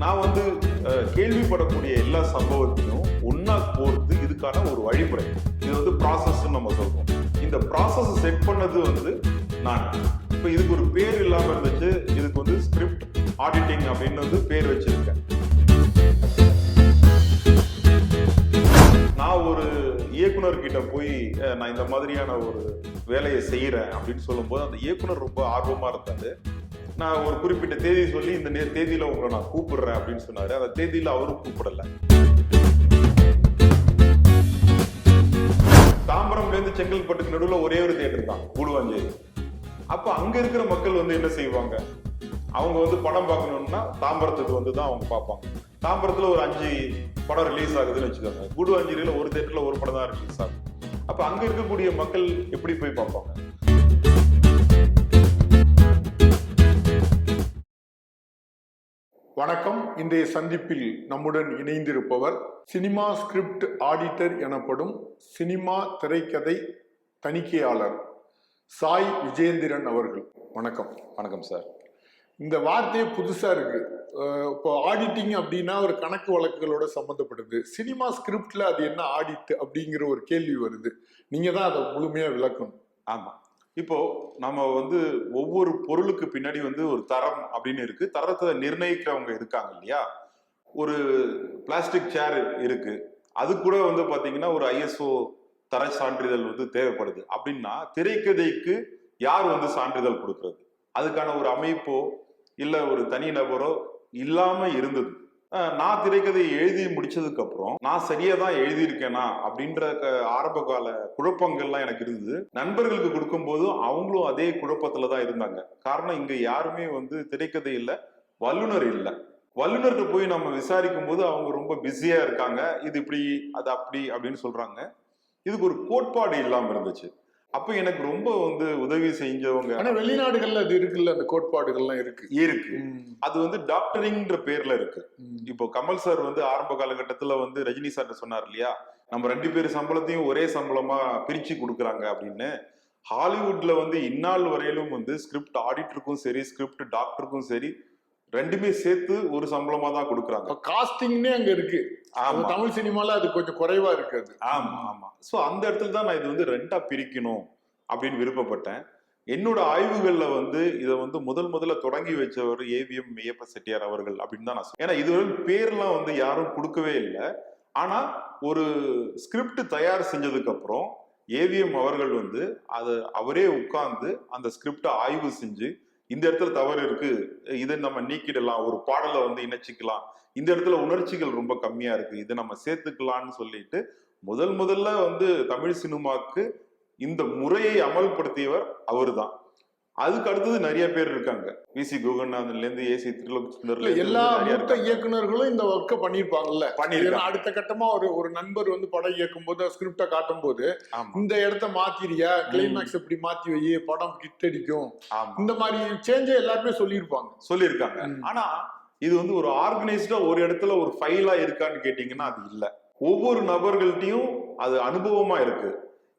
நான் வந்து கேள்விப்படக்கூடிய எல்லா சம்பவத்தையும் ஒன்னா கோர்த்து இதுக்கான ஒரு வழிமுறை, இது வந்து ப்ராசஸ் நம்ம சொல்றோம். இந்த ப்ராசஸ் செட் பண்ணது வந்து நான். இப்ப இதுக்கு ஒரு பேர் இல்லாம இருந்துச்சு, இதுக்கு வந்து ஸ்கிரிப்ட் ஆடிட்டிங் அப்படின்னு வந்து பேர் வச்சிருக்கேன். நான் ஒரு இயக்குனர் கிட்ட போய் நான் இந்த மாதிரியான ஒரு வேலையை செய்யறேன் அப்படின்னு சொல்லும்போது அந்த இயக்குனர் ரொம்ப ஆர்வமா இருந்தாரு. நான் ஒரு குறிப்பிட்ட தேதி சொல்லி இந்த தேதியில உங்களை நான் கூப்பிடுறேன் அப்படின்னு சொன்னாரு. அந்த தேதியில அவரும் கூப்பிடல. தாம்பரம்ல இருந்து செங்கல்பட்டுக்கு நடுவில் ஒரே ஒரு தியேட்டர் தான், கூடுவாஞ்சேரி. அப்ப அங்க இருக்கிற மக்கள் வந்து என்ன செய்வாங்க, அவங்க வந்து படம் பார்க்கணும்னா தாம்பரத்துக்கு வந்து தான் அவங்க பார்ப்பாங்க. தாம்பரத்துல ஒரு 5 படம் ரிலீஸ் ஆகுதுன்னு வச்சுக்கோங்க, கூடுவாஞ்சேரியில ஒரு தியேட்டர்ல ஒரு படம் தான் ரிலீஸ் ஆகும். அப்ப அங்க இருக்கக்கூடிய மக்கள் எப்படி போய் பார்ப்பாங்க? வணக்கம். இன்றைய சந்திப்பில் நம்முடன் இணைந்திருப்பவர் சினிமா ஸ்கிரிப்ட் ஆடிட்டர் எனப்படும் சினிமா திரைக்கதை தணிக்கையாளர் சாய் விஜேந்திரன் அவர்கள். வணக்கம். வணக்கம் சார். இந்த வார்த்தையே புதுசா இருக்கு. இப்போ ஆடிட்டிங் அப்படின்னா ஒரு கணக்கு வழக்குகளோட சம்பந்தப்படுது. சினிமா ஸ்கிரிப்ட்ல அது என்ன ஆடிட் அப்படிங்கிற ஒரு கேள்வி வருது. நீங்க தான் அதை முழுமையா விளக்கணும். ஆமா, இப்போ நம்ம வந்து ஒவ்வொரு பொருளுக்கு பின்னாடி வந்து ஒரு தரம் அப்படின்னு இருக்கு. தரத்தை நிர்ணயிக்கிறவங்க இருக்காங்க இல்லையா? ஒரு பிளாஸ்டிக் சேர் இருக்கு, அது கூட வந்து பாத்தீங்கன்னா ஒரு ISO தர சான்றிதழ் வந்து தேவைப்படுது. அப்படின்னா திரைக்கதைக்கு யார் வந்து சான்றிதழ் கொடுக்கறது? அதுக்கான ஒரு அமைப்போ இல்ல ஒரு தனி நபரோ இல்லாம இருந்தது. நான் திரைக்கதையை எழுதி முடிச்சதுக்கு அப்புறம் நான் சரியா தான் எழுதியிருக்கேனா அப்படின்ற ஆரம்ப கால குழப்பங்கள்லாம் எனக்கு இருந்தது. நண்பர்களுக்கு கொடுக்கும் போது அவங்களும் அதே குழப்பத்துலதான் இருந்தாங்க. காரணம், இங்க யாருமே வந்து திரைக்கதை இல்ல, வல்லுனர் இல்லை. வல்லுநர்கிட்ட போய் நம்ம விசாரிக்கும் போது அவங்க ரொம்ப பிஸியா இருக்காங்க, இது இப்படி அது அப்படி அப்படின்னு சொல்றாங்க. இதுக்கு ஒரு கோட்பாடு இல்லாம இருந்துச்சு. அப்ப எனக்கு ரொம்ப வந்து உதவி செஞ்சவங்க. ஆனா வெளிநாடுகள்ல அது இருக்குல்ல, அந்த கோட்பாடுகள்லாம் இருக்கு. அது வந்து டாக்டரிங்ன்ற பேர்ல இருக்கு. இப்போ கமல் சார் வந்து ஆரம்ப காலகட்டத்துல வந்து ரஜினி சார் சொன்னார் இல்லையா, நம்ம 2 பேர் சம்பளத்தையும் ஒரே சம்பளமா பிரிச்சு கொடுக்குறாங்க அப்படின்னு. ஹாலிவுட்ல வந்து இந்நாள் வரையிலும் வந்து ஸ்கிரிப்ட் ஆடிட்டருக்கும் சரி, ஸ்கிரிப்ட் டாக்டருக்கும் சரி, 2மே சேர்த்து ஒரு சம்பளமா தான் கொடுக்குறாங்க. காஸ்டிங்னே அங்க இருக்கு. தமிழ் சினிமால அது கொஞ்சம் குறைவா இருக்கு. ஆமா ஆமா. சோ அந்த இடத்துல தான் நான் இது வந்து 2ஆ பிரிக்கணும் அப்படின்னு விருப்பப்பட்டேன். என்னோட ஆய்வுகள்ல வந்து இதை வந்து முதல்ல தொடங்கி வச்சவர் AVM மெய்யப்ப செட்டியார் அவர்கள் அப்படின்னு தான் நான் சொல்றேன். ஏன்னா இதுவரை பேர்லாம் வந்து யாரும் கொடுக்கவே இல்லை. ஆனா ஒரு ஸ்கிரிப்ட் தயார் செஞ்சதுக்கு அப்புறம் AVM அவர்கள் வந்து அதை அவரே உட்கார்ந்து அந்த ஸ்கிரிப்டை ஆய்வு செஞ்சு, இந்த இடத்துல தவறு இருக்கு, இதை நம்ம நீக்கிடலாம், ஒரு பாடலை வந்து இணைச்சிக்கலாம், இந்த இடத்துல உணர்ச்சிகள் ரொம்ப கம்மியா இருக்கு, இதை நம்ம சேர்த்துக்கலாம்னு சொல்லிட்டு முதல்ல வந்து தமிழ் சினிமாக்கு இந்த முறையை அமல்படுத்தியவர் அவரு தான். அதுக்கு அடுத்தது நிறைய பேர் இருக்காங்க. VC குகநாதன்ல இருந்து AC திருலோகசுந்தர்ல எல்லா மூத்த இயக்குநர்களும் இந்த ஒர்க்கை பண்ணிருப்பாங்கல்ல. அடுத்த கட்டமா ஒரு நண்பர் வந்து படம் இயக்கும் போது ஸ்கிரிப்டை காட்டும் போது இந்த இடத்த மாத்திரியா, கிளைமேக்ஸ் இப்படி மாத்தி வை, படம் கிட் அடிக்கும், இந்த மாதிரி சேஞ்ச எல்லாருமே சொல்லியிருக்காங்க. ஆனா இது வந்து ஒரு ஆர்கனைஸ்டா ஒரு இடத்துல ஒரு ஃபைலா இருக்கான்னு கேட்டீங்கன்னா அது இல்ல. ஒவ்வொரு நபர்கள்ட்டையும் அது அனுபவமா இருக்கு.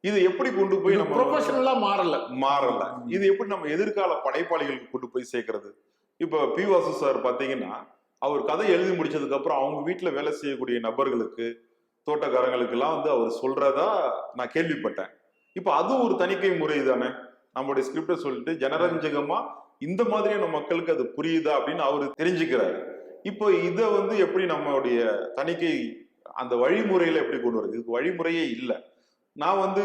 இது எப்படி கொண்டு போய் நம்ம ப்ரொஃபஷனலா மாறல. இது எப்படி நம்ம எதிர்கால படைப்பாளிகளுக்கு கொண்டு போய் சேர்க்கறது? இப்ப P. வாசு சார் பாத்தீங்கன்னா, அவர் கதை எழுதி முடிச்சதுக்கு அப்புறம் அவங்க வீட்டுல வேலை செய்யக்கூடிய நபர்களுக்கு, தோட்டக்காரங்களுக்கு எல்லாம் வந்து அவர் சொல்றதா நான் கேள்விப்பட்டேன். இப்ப அது ஒரு தணிக்கை முறை தானே. நம்மளுடைய ஸ்கிரிப்டை சொல்லிட்டு ஜனரஞ்சகமா இந்த மாதிரியான மக்களுக்கு அது புரியுதா அப்படின்னு அவரு தெரிஞ்சுக்கிறாரு. இப்போ இதை வந்து எப்படி நம்மளுடைய தணிக்கை அந்த வழிமுறையில எப்படி கொண்டு வருது? இதுக்கு வழிமுறையே இல்லை. நான் வந்து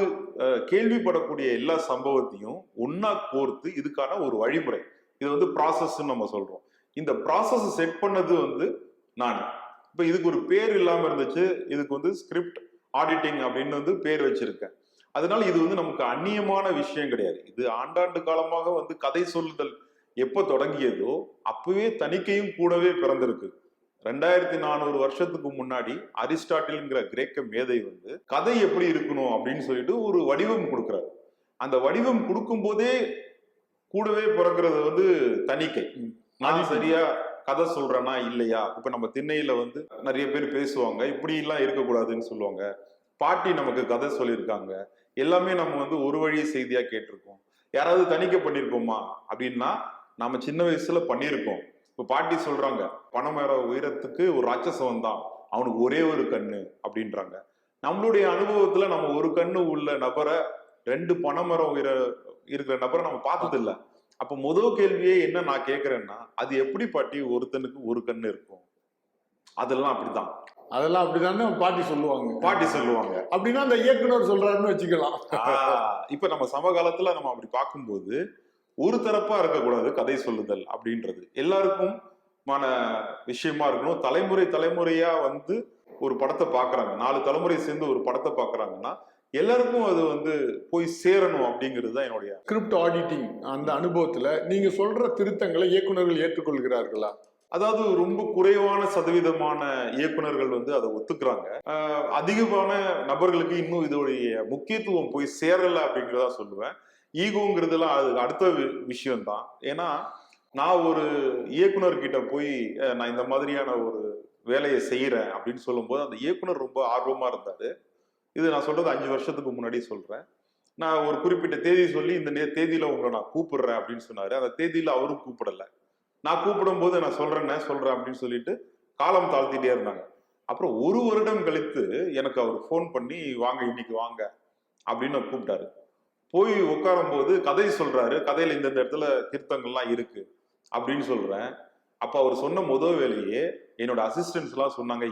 கேள்விப்படக்கூடிய எல்லா சம்பவத்தையும் ஒன்னா கோர்த்து இதுக்கான ஒரு வழிமுறை, இது வந்து ப்ராசஸ் நம்ம சொல்றோம். இந்த ப்ராசஸ் செட் பண்ணது வந்து நான். இப்ப இதுக்கு ஒரு பேர் இல்லாம இருந்துச்சு, இதுக்கு வந்து ஸ்கிரிப்ட் ஆடிட்டிங் அப்படின்னு வந்து பேர் வச்சிருக்கேன். அதனால இது வந்து நமக்கு அந்நியமான விஷயம் கிடையாது. இது ஆண்டாண்டு காலமாக வந்து கதை சொல்லுதல் எப்ப தொடங்கியதோ அப்பவே தணிக்கையும் கூடவே பிறந்திருக்கு. 2400 வருஷத்துக்கு முன்னாடி அரிஸ்டாட்டில்ங்கிற கிரேக்க மேதை வந்து கதை எப்படி இருக்கணும் அப்படின்னு சொல்லிட்டு ஒரு வடிவம் கொடுக்கிறாரு. அந்த வடிவம் கொடுக்கும் போதே கூடவே பிறக்கிறது வந்து தணிக்கை. நான் சரியா கதை சொல்றேன்னா இல்லையா? இப்ப நம்ம திண்ணையில வந்து நிறைய பேர் பேசுவாங்க, இப்படி எல்லாம் இருக்கக்கூடாதுன்னு சொல்லுவாங்க. பாட்டி நமக்கு கதை சொல்லியிருக்காங்க. எல்லாமே நம்ம வந்து ஒரு வழி செய்தியா கேட்டிருக்கோம். யாராவது தணிக்கை பண்ணியிருக்கோமா அப்படின்னா நம்ம சின்ன வயசுல பண்ணியிருக்கோம். இப்ப பாட்டி சொல்றாங்க, பனைமர உயரத்துக்கு ஒரு ராட்சசம் தான், அவனுக்கு ஒரே ஒரு கண்ணு அப்படின்றாங்க. நம்மளுடைய அனுபவத்துல நம்ம ஒரு கண்ணு உள்ள நபரை, 2 பனைமரம் இருக்கிற நபரை நம்ம பார்த்தது இல்ல. அப்ப முதல் கேள்வியே என்ன நான் கேட்கிறேன்னா, அது எப்படி பாட்டி ஒருத்தனுக்கு ஒரு கண்ணு இருக்கும்? அதெல்லாம் அப்படிதான். அதெல்லாம் அப்படிதானே பாட்டி சொல்லுவாங்க. அப்படின்னா அந்த இயக்குனர் சொல்றாருன்னு வச்சுக்கலாம். இப்ப நம்ம சமகாலத்துல நம்ம அப்படி பார்க்கும்போது ஒரு தரப்பா இருக்கக்கூடாது கதை சொல்லுதல் அப்படின்றது. எல்லாருக்கும் விஷயமா இருக்கணும். தலைமுறையா வந்து ஒரு படத்தை பாக்குறாங்க, 4 தலைமுறை சேர்ந்து ஒரு படத்தை பாக்குறாங்கன்னா எல்லாருக்கும் அது வந்து போய் சேரணும் அப்படிங்கிறது தான் என்னுடைய. ஸ்கிரிப்ட் ஆடிட்டிங் அந்த அனுபவத்துல நீங்க சொல்ற திருத்தங்களை இயக்குனர்கள் ஏற்றுக்கொள்கிறார்களா? அதாவது ரொம்ப குறைவான சதவீதமான இயக்குனர்கள் வந்து அதை ஒத்துக்கிறாங்க. அதிகமான நபர்களுக்கு இன்னும் இதோடைய முக்கியத்துவம் போய் சேரல அப்படிங்கிறதா சொல்லுவேன். ஈகோங்கிறதுலாம் அது அடுத்த விஷயம்தான். ஏன்னா நான் ஒரு இயக்குனர்கிட்ட போய் நான் இந்த மாதிரியான ஒரு வேலையை செய்யறேன் அப்படின்னு சொல்லும்போது அந்த இயக்குனர் ரொம்ப ஆர்வமா இருந்தாரு. இது நான் சொல்றது 5 வருஷத்துக்கு முன்னாடி சொல்றேன். நான் ஒரு குறிப்பிட்ட தேதி சொல்லி இந்த தேதியில உங்களை நான் கூப்பிடுறேன் அப்படின்னு சொன்னாரு. அந்த தேதியில அவரும் கூப்பிடல. நான் கூப்பிடும் போது நான் சொல்றேன் அப்படின்னு சொல்லிட்டு காலம் தாழ்த்திட்டே இருந்தாங்க. அப்புறம் 1 வருடம் கழித்து எனக்கு அவர் ஃபோன் பண்ணி வாங்க இன்னைக்கு வாங்க அப்படின்னு கூப்பிட்டாரு. போய் உட்காரும் போது கதை சொல்றாரு. கதையில இந்த இடத்துல திருத்தங்கள்லாம் இருக்கு அப்படின்னு சொல்றேன். அப்ப அவர் சொன்ன முதல் வேலையே என்னோட அசிஸ்டன்ஸ் எல்லாம் சொன்னாங்க,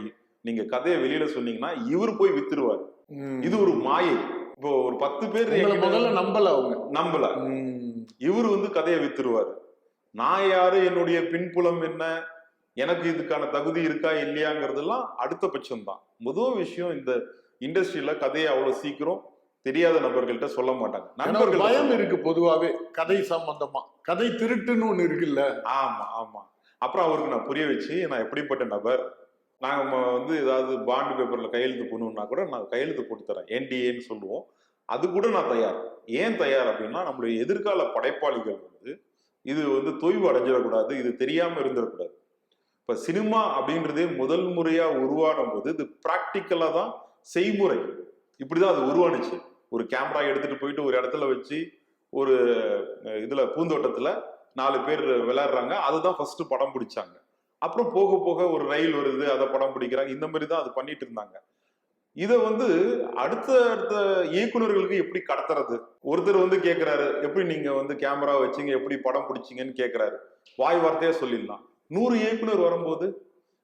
நீங்க கதையை வெளியில சொன்னீங்கன்னா இவர் போய் வித்துருவாரு, இது ஒரு மாயை. இப்போ ஒரு 10 பேர் முதல்ல நம்பல, இவர் வந்து கதையை வித்துருவாரு. நான் யாரு, என்னுடைய பின்புலம் என்ன, எனக்கு இதுக்கான தகுதி இருக்கா இல்லையாங்கிறதெல்லாம் அடுத்த பட்சம் தான். முதல் விஷயம், இந்த இண்டஸ்ட்ரியில கதையை அவ்வளவு சீக்கிரம் தெரியாத நபர்கள்ட்ட சொல்ல மாட்டாங்க. நண்பர்கள் பயம் இருக்கு பொதுவாவே கதை சம்பந்தமா. கதை திருட்டுன்னு ஒண்ணு இருக்குல்ல. ஆமா. அப்புறம் அவருக்கு நான் புரிய வச்சு, நான் எப்படிப்பட்ட நபர், நாங்க வந்து ஏதாவது பாண்டு பேப்பர்ல கையெழுத்து போடணும்னா கூட நான் கையெழுத்து போட்டு தரேன், NDAன்னு சொல்லுவோம். அது கூட நான் தயார். ஏன் தயார் அப்படின்னா, நம்மளுடைய எதிர்கால படைப்பாளிகள் வந்து இது வந்து தொய்வு அடைஞ்சிடக்கூடாது, இது தெரியாம இருந்துடக்கூடாது. இப்ப சினிமா அப்படின்றதே முதல் முறையா உருவான போது இது பிராக்டிக்கலா தான், செய்முறை இப்படிதான் அது உருவானுச்சு. ஒரு கேமரா எடுத்துட்டு போயிட்டு ஒரு இடத்துல வச்சு ஒரு இதுல பூந்தோட்டத்துல 4 பேர் விளையாடுறாங்க, அதுதான் ஃபர்ஸ்ட் படம் பிடிச்சாங்க. அப்புறம் போக போக ஒரு ரயில் வருது, அதை படம் பிடிக்கிறாங்க. இந்த மாதிரி தான் அது பண்ணிட்டு இருந்தாங்க. இதை வந்து அடுத்த இயக்குநர்களுக்கு எப்படி கடத்துறது? ஒருத்தர் வந்து கேட்கிறாரு, எப்படி நீங்க வந்து கேமரா வச்சீங்க, எப்படி படம் பிடிச்சீங்கன்னு கேட்கிறாரு. வாய் வார்த்தையா சொல்லிடலாம். 100 இயக்குனர் வரும்போது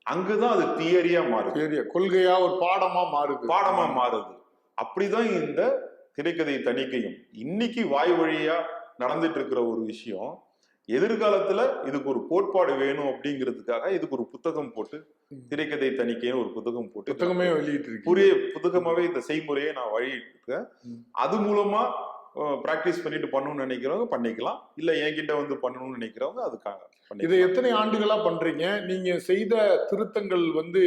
அங்குதான் அது தியரியா மாறுது, கொள்கையா ஒரு பாடமா மாறுது. அப்படிதான் இந்த திரைக்கதை தணிக்கையும் இன்னைக்கு வாய் வழியா நடந்துட்டு இருக்கிற ஒரு விஷயம். எதிர்காலத்துல இதுக்கு ஒரு கோட்பாடு வேணும் அப்படிங்கிறதுக்காக இதுக்கு ஒரு புத்தகம் போட்டு, திரைக்கதை தணிக்கைன்னு ஒரு புத்தகம் போட்டு புத்தகமாவே இந்த செய்முறையை நான் வழியிட்டிருக்கேன். அது மூலமா பிராக்டிஸ் பண்ணிட்டு பண்ணணும்னு நினைக்கிறவங்க பண்ணிக்கலாம், இல்ல என்கிட்ட வந்து பண்ணணும்னு நினைக்கிறவங்க அதுக்காக. இதை எத்தனை ஆண்டுகளா பண்றீங்க? நீங்க செய்த திருத்தங்கள் வந்து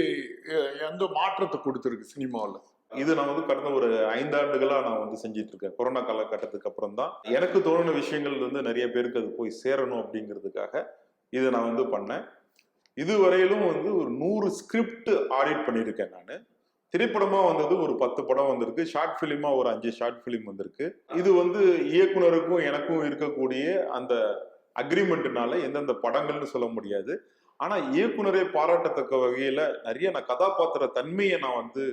எந்த மாற்றத்தை கொடுத்துருக்கு சினிமாவில்? இது நான் வந்து கடந்த ஒரு 5 ஆண்டுகளா நான் வந்து செஞ்சிட்டு இருக்கேன். கொரோனா காலகட்டத்துக்கு அப்புறம் தான் எனக்கு தோணுன விஷயங்கள் வந்து நிறைய பேருக்கு அது போய் சேரணும் அப்படிங்கிறதுக்காக இதை நான் வந்து பண்ணேன். இதுவரையிலும் வந்து ஒரு 100 ஸ்கிரிப்ட் ஆடிட் பண்ணியிருக்கேன் நான். திரைப்படமா வந்தது ஒரு 10 படம் வந்திருக்கு, ஷார்ட் பிலிமா ஒரு 5 ஷார்ட் பிலிம் வந்திருக்கு. இது வந்து இயக்குனருக்கும் எனக்கும் இருக்கக்கூடிய அந்த அக்ரிமெண்ட்னால எந்தெந்த படங்கள்னு சொல்ல முடியாது. ஆனா இயக்குனரே பாராட்டத்தக்க வகையில நிறைய நான் கதாபாத்திர தன்மையை நான் வந்து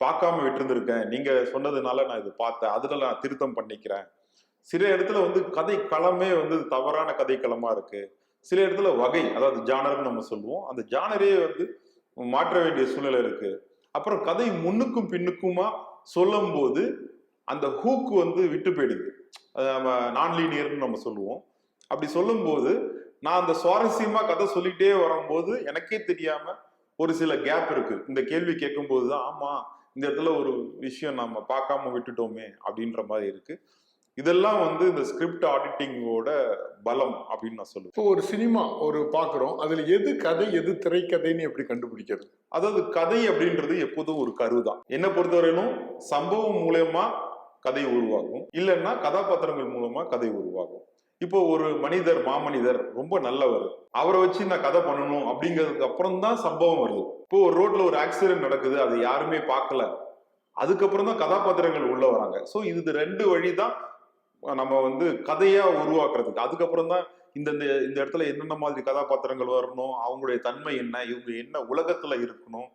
பார்க்காம விட்டுருந்துருக்கேன், நீங்க சொன்னதுனால நான் இது பார்த்தேன், அதுல நான் திருத்தம் பண்ணிக்கிறேன். சில இடத்துல வந்து கதை களமே வந்து தவறான கதை களமா இருக்கு. சில இடத்துல வகை, அதாவது ஜானர்னு நம்ம சொல்லுவோம், அந்த ஜானரே வந்து மாற்ற வேண்டிய சூழ்நிலை இருக்கு. அப்புறம் கதை முன்னுக்கும் பின்னுக்குமா சொல்லும் போது அந்த ஹூக் வந்து விட்டு போயிடுது, நம்ம நான் லீனியர்னு நம்ம சொல்லுவோம். அப்படி சொல்லும் போது நான் அந்த சுவாரஸ்யமா கதை சொல்லிட்டே வரும்போது எனக்கே தெரியாம ஒரு சில கேப் இருக்கு. இந்த கேள்வி கேட்கும் போதுதான் ஆமா இந்த இடத்துல ஒரு விஷயம் நம்ம பார்க்காம விட்டுட்டோமே அப்படின்ற மாதிரி இருக்கு. இதெல்லாம் வந்து இந்த ஸ்கிரிப்ட் ஆடிட்டிங்கோட பலம் அப்படின்னு நான் சொல்லுவேன். இப்போ ஒரு சினிமா ஒரு பாக்குறோம், அதுல எது கதை எது திரைக்கதைன்னு எப்படி கண்டுபிடிக்கிறது? அதாவது கதை அப்படின்றது எப்போதும் ஒரு கருதான். என்ன பொறுத்தவரையிலும் சம்பவம் மூலமா கதை உருவாகும், இல்லைன்னா கதாபாத்திரங்கள் மூலமா கதை உருவாகும். இப்போ ஒரு மனிதர், மாமனிதர் ரொம்ப நல்லவர், அவரை வச்சு நான் கதை பண்ணணும் அப்படிங்கிறதுக்கு அப்புறம் தான் சம்பவம் வருது. இப்போ ஒரு ரோட்ல ஒரு ஆக்சிடென்ட் நடக்குது, அதை யாருமே பார்க்கல, அதுக்கப்புறம் தான் கதாபாத்திரங்கள் உள்ள வராங்க. ஸோ இது 2 வழி தான் நம்ம வந்து கதையா உருவாக்குறதுக்கு. அதுக்கப்புறம் தான் இந்த இந்த இடத்துல என்னென்ன மாதிரி கதாபாத்திரங்கள் வரணும், அவங்களுடைய தன்மை என்ன, இவங்க என்ன உலகத்துல இருக்கணும்,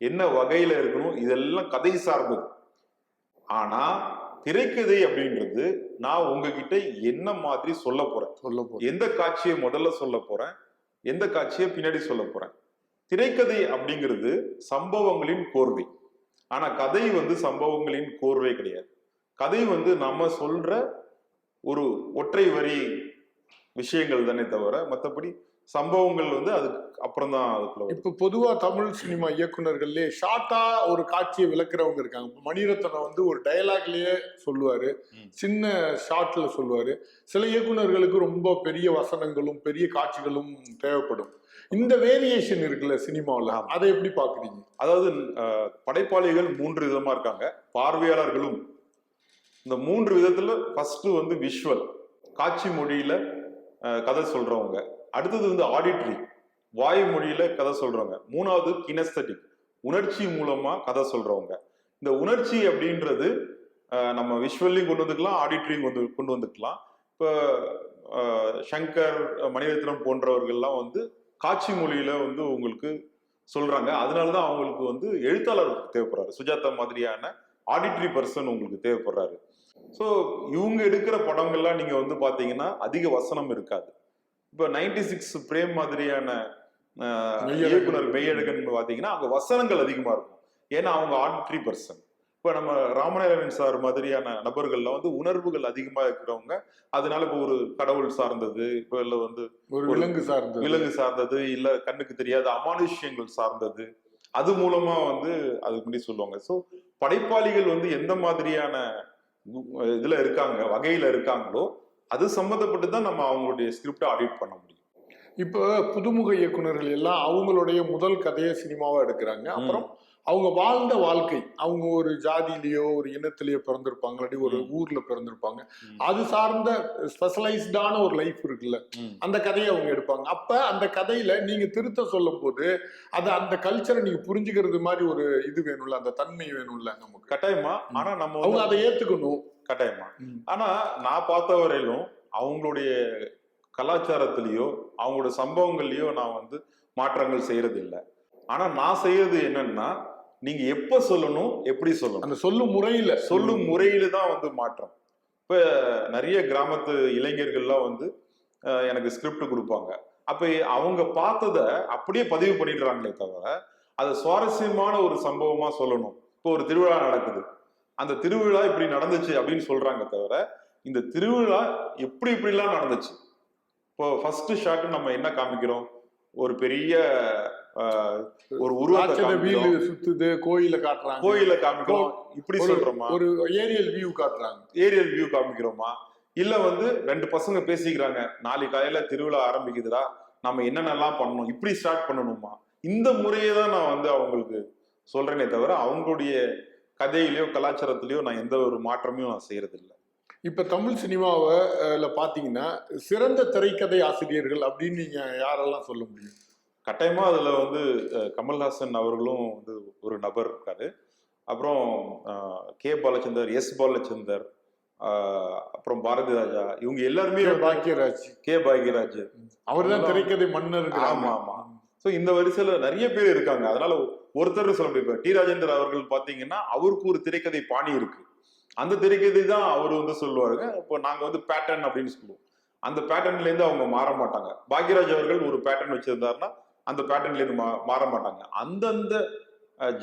என்ன வகையில இருக்கணும், இதெல்லாம் கதை சார்ந்தது. ஆனா திரைக்கதை அப்படின்றது நான் உங்ககிட்ட என்ன மாதிரி சொல்ல போறேன், எந்த காட்சியை முதல்ல சொல்ல போறேன், எந்த காட்சியை பின்னாடி சொல்ல போறேன். திரைக்கதை அப்படிங்கிறது சம்பவங்களின் கோர்வை. ஆனா கதை வந்து சம்பவங்களின் கோர்வை கிடையாது. கதை வந்து நம்ம சொல்ற ஒரு ஒற்றை வரி விஷயங்கள் தானே தவிர மற்றபடி சம்பவங்கள் வந்து அதுக்கு அப்புறம் தான் அதுக்குள்ள. இப்ப பொதுவா தமிழ் சினிமா இயக்குனர்கள்லயே ஷார்ட்டா ஒரு காட்சியை விளக்குறவங்க இருக்காங்க. மணிரத்னம் வந்து ஒரு டயலாக்லயே சொல்லுவாரு, சின்ன ஷார்ட்ல சொல்லுவாரு. சில இயக்குனர்களுக்கு ரொம்ப பெரிய வசனங்களும் பெரிய காட்சிகளும் தேவைப்படும். இந்த வேரியேஷன் இருக்குல்ல சினிமாவில், அதை எப்படி பாக்குறீங்க? அதாவது படைப்பாளிகள் 3 விதமா இருக்காங்க, பார்வையாளர்களும். இந்த 3 விதத்துல ஃபர்ஸ்ட் வந்து விஷுவல், காட்சி மொழியில கதை சொல்றவங்க. அடுத்தது வந்து ஆடிட்ரி, வாய் மொழியில கதை சொல்றவங்க. 3வது கினஸ்தட்டிக், உணர்ச்சி மூலமா கதை சொல்றவங்க. இந்த உணர்ச்சி அப்படின்றது நம்ம விஷுவல்லையும் கொண்டு வந்துக்கலாம், ஆடிட்ரியும் கொண்டு வந்துக்கலாம். இப்போ சங்கர், மணிரத்னம் போன்றவர்கள்லாம் வந்து காட்சி மொழியில வந்து உங்களுக்கு சொல்றாங்க. அதனாலதான் அவங்களுக்கு வந்து எழுத்தாளர் தேவைப்படுறாரு. சுஜாதா மாதிரியான ஆடிட்ரி பர்சன் உங்களுக்கு தேவைப்படுறாரு. ஸோ இவங்க எடுக்கிற படங்கள்லாம் நீங்க வந்து பாத்தீங்கன்னா அதிக வசனம் இருக்காது. இப்போ 96 பிரேம் மாதிரியான இயக்குனர் மெய்யழகன் பாத்தீங்கன்னா அங்க வசனங்கள் அதிகமா இருக்கும். ஏன்னா அவங்க ஆடிட்ரி பர்சன். இப்ப நம்ம ராமநாராயணன் சார் மாதிரியான நபர்கள்ல வந்து உணர்வுகள் அதிகமா இருக்கிறவங்க. அதனால இப்ப ஒரு கடவுள் சார்ந்தது, இப்ப இல்ல வந்து ஒரு விலங்கு சார்ந்தது, இல்ல கண்ணுக்கு தெரியாத அமானுஷ்யங்கள் சார்ந்தது, அது மூலமா வந்து அதுக்கு முன்னாடி சொல்லுவாங்க. ஸோ படைப்பாளிகள் வந்து எந்த மாதிரியான இதுல இருக்காங்க, வகையில இருக்காங்களோ அது சம்மந்தப்பட்டு தான் நம்ம அவங்களுடைய ஸ்கிரிப்டை ஆடிட் பண்ண முடியும். இப்ப புதுமுக இயக்குனர்கள் எல்லாம் அவங்களுடைய முதல் கதையை சினிமாவா எடுக்கிறாங்க. அப்புறம் அவங்க வாழ்ந்த வாழ்க்கை, அவங்க ஒரு ஜாதியிலேயோ ஒரு இனத்திலேயோ பிறந்திருப்பாங்க, இல்லாட்டி ஒரு ஊர்ல பிறந்திருப்பாங்க. அது சார்ந்த ஸ்பெஷலைஸ்டான ஒரு லைஃப் இருக்குல்ல, அந்த கதையை அவங்க எடுப்பாங்க. அப்ப அந்த கதையில நீங்க திருத்த சொல்லும் போது அது அந்த கல்ச்சரை நீங்க புரிஞ்சுக்கிறது மாதிரி ஒரு இது வேணும்ல, அந்த தன்மை வேணும்ல நமக்கு. கட்டாயமா. ஆனா நம்ம அவங்க அதை ஏத்துக்கணும். கட்டாயமா. ஆனா நான் பார்த்த வரையிலும் அவங்களுடைய கலாச்சாரத்திலேயோ அவங்களோட சம்பவங்கள்லயோ நான் வந்து மாற்றங்கள் செய்யறது இல்லை. ஆனா நான் செய்யறது என்னன்னா, நீங்க எப்ப சொல்லணும், எப்படி சொல்லணும், அந்த சொல்லும் முறையில தான் வந்து மாற்றம். இப்ப நிறைய கிராமத்து இளைஞர்கள்லாம் வந்து எனக்கு ஸ்கிரிப்ட் கொடுப்பாங்க. அப்ப அவங்க பார்த்ததை அப்படியே பதிவு பண்ணிடுறாங்களே தவிர அதை சுவாரஸ்யமான ஒரு சம்பவமா சொல்லணும். இப்போ ஒரு திருவிழா நடக்குது, அந்த திருவிழா இப்படி நடந்துச்சு அப்படின்னு சொல்றாங்க தவிர இந்த திருவிழா இப்படிலாம் நடந்துச்சு. இப்போ ஃபர்ஸ்ட் ஷாட் நம்ம என்ன காமிக்கிறோம், ஒரு பெரிய ஒரு உருவத்தை சுத்துது, கோயில காமிக்கிறோம், இப்படி சொல்றோமா? ஒரு ஏரியல் வியூ காமிக்கிறோமா? இல்ல வந்து 2 பசங்க பேசிக்கிறாங்க, நாளைக்கு காலையில திருவிழா ஆரம்பிக்குதுடா, நம்ம என்னென்னலாம் பண்ணணும், இப்படி ஸ்டார்ட் பண்ணணுமா? இந்த முறையை தான் நான் வந்து அவங்களுக்கு சொல்றேனே தவிர அவங்களுடைய கதையிலயோ கலாச்சாரத்திலயோ நான் எந்த ஒரு மாற்றமும் நான் செய்யறது இல்லை. இப்ப தமிழ் சினிமாவில பாத்தீங்கன்னா சிறந்த திரைக்கதை ஆசிரியர்கள் அப்படின்னு நீங்க யாரெல்லாம் சொல்ல முடியும்? கட்டாயமா அதுல வந்து கமல்ஹாசன் அவர்களும் வந்து ஒரு நபர் இருக்காரு. அப்புறம் கே பாலச்சந்தர், எஸ் பாலச்சந்தர், அப்புறம் பாரதி ராஜா, இவங்க எல்லாருமே கே பாக்யராஜ் அவர் தான் திரைக்கதை மன்னர். ஆமா ஆமா. ஸோ இந்த வரிசையில நிறைய பேர் இருக்காங்க. அதனால ஒருத்தர் சொல்ல முடியும். டி ராஜேந்தர் அவர்கள் பாத்தீங்கன்னா அவருக்கு ஒரு திரைக்கதை பாணி இருக்கு. அந்த திரைக்கதை தான் அவர் வந்து சொல்லுவாருங்க. இப்போ நாங்க வந்து பேட்டர்ன் அப்படின்னு சொல்லுவோம். அந்த பேட்டர்ன்ல இருந்து அவங்க மாற மாட்டாங்க. பாக்யராஜ் அவர்கள் ஒரு பேட்டர்ன் வச்சிருந்தாருன்னா அந்த பேட்டர்ன்ல இருந்து மாற மாட்டாங்க. அந்தந்த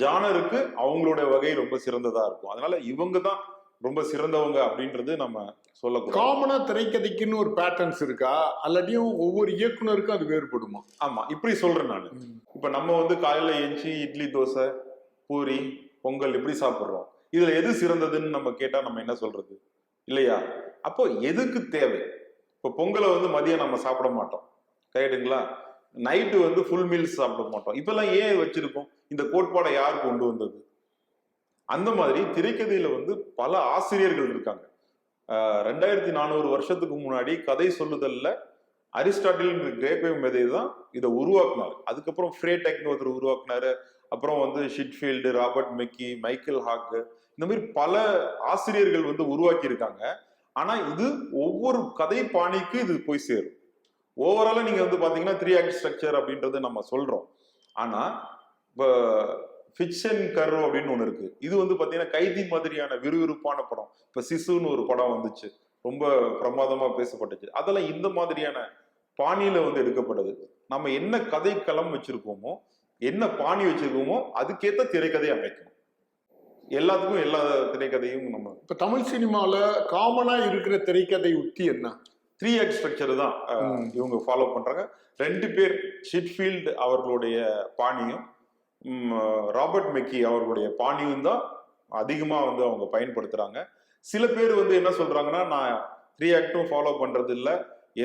ஜானருக்கு அவங்களோட வகை ரொம்ப சிறந்ததா இருக்கும். அதனால இவங்க தான் ரொம்ப சிறந்தவங்க அப்படின்றது நம்ம சொல்லக்கூடாது. காமனா திரைக்கதைக்குன்னு ஒரு பேட்டர்ன்ஸ் இருக்கா, அல்லாட்டியும் ஒவ்வொரு இயக்குனருக்கும் அது வேறுபடுமா? ஆமா, இப்படி சொல்றேன் நான். இப்ப நம்ம வந்து காலையில எழுச்சி இட்லி, தோசை, பூரி, பொங்கல் இப்படி சாப்பிடுறோம். இதுல எது சிறந்ததுன்னு நம்ம கேட்டா நம்ம என்ன சொல்றது இல்லையா? அப்போ எதுக்கு தேவை? இப்போ பொங்கலை வந்து மதியம் நம்ம சாப்பிட மாட்டோம், கரெக்டுங்களா? நைட்டு வந்து ஃபுல் மீல்ஸ் சாப்பிட மாட்டோம். இப்பெல்லாம் ஏன் வச்சிருக்கோம்? இந்த கோட்பாடை யார் கொண்டு வந்தது? அந்த மாதிரி திரைக்கதையில வந்து பல ஆசிரியர்கள் இருக்காங்க. 2400 வருஷத்துக்கு முன்னாடி கதை சொல்லுதல்ல அரிஸ்டாட்டில் கிரேக்க மேதை தான் இதை உருவாக்குனாரு. அதுக்கப்புறம் ஃப்ரேடெக்னு ஒருத்தர் உருவாக்குனாரு. அப்புறம் வந்து ஷிட்ஃபீல்டு, ராபர்ட் மெக்கி, மைக்கேல் ஹாக்கு, இந்த மாதிரி பல ஆசிரியர்கள் வந்து உருவாக்கி இருக்காங்க. ஆனா இது ஒவ்வொரு கதை பாணிக்கு இது போய் சேரும். ஓவராலா நீங்க வந்து பாத்தீங்கன்னா 3 ஆக்ட் ஸ்ட்ரக்சர் அப்படின்றது நம்ம சொல்றோம். ஆனா இப்போ ஃபிக்ஷன் கர்வ் அப்படின்னு ஒண்ணு இருக்கு. இது வந்து பாத்தீங்கன்னா கைதி மாதிரியான விறுவிறுப்பான படம். இப்ப சிசுன்னு ஒரு படம் வந்துச்சு, ரொம்ப பிரமாதமா பேசப்பட்டுச்சு. அதெல்லாம் இந்த மாதிரியான பாணியில வந்து எடுக்கப்படுது. நம்ம என்ன கதை களம் வச்சிருக்கோமோ, என்ன பாணி வச்சிருக்கோமோ அதுக்கேத்த திரைக்கதை அமைக்கணும். எல்லாத்துக்கும் எல்லா திரைக்கதையும் நம்ம இப்ப தமிழ் சினிமால காமனா இருக்கிற திரைக்கதை உத்தி என்ன? 3 ஆக்ட் ஸ்ட்ரக்சர் தான் இவங்க ஃபாலோ பண்றாங்க. 2 பேர் ஷிட்ஃபீல்ட் அவர்களுடைய பாணியும் ராபர்ட் மெக்கி அவர்களுடைய பாணியும் தான் அதிகமா வந்து அவங்க பயன்படுத்துறாங்க. சில பேர் வந்து என்ன சொல்றாங்கன்னா, நான் 3 ஆக்டும் ஃபாலோ பண்றது இல்ல,